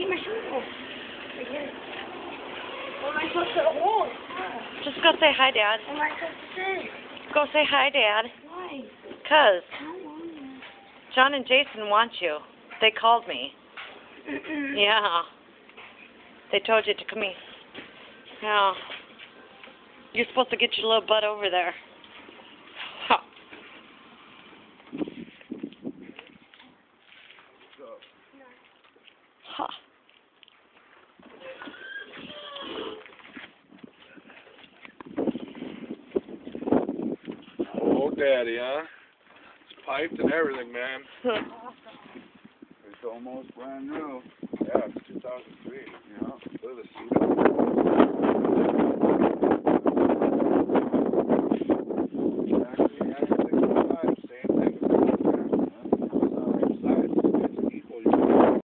my shoes off. Right here. What am I supposed to hold? Just go say hi, Dad. What am I supposed to say? Go say hi, Dad. Why? 'Cause I don't want to. John and Jason want you. They called me. Yeah. They told you to come in. Yeah. You're supposed to get your little butt over there. Huh. Huh. Oh, Daddy, huh? It's piped and everything, man. It's almost brand new. Yeah, it's 2003.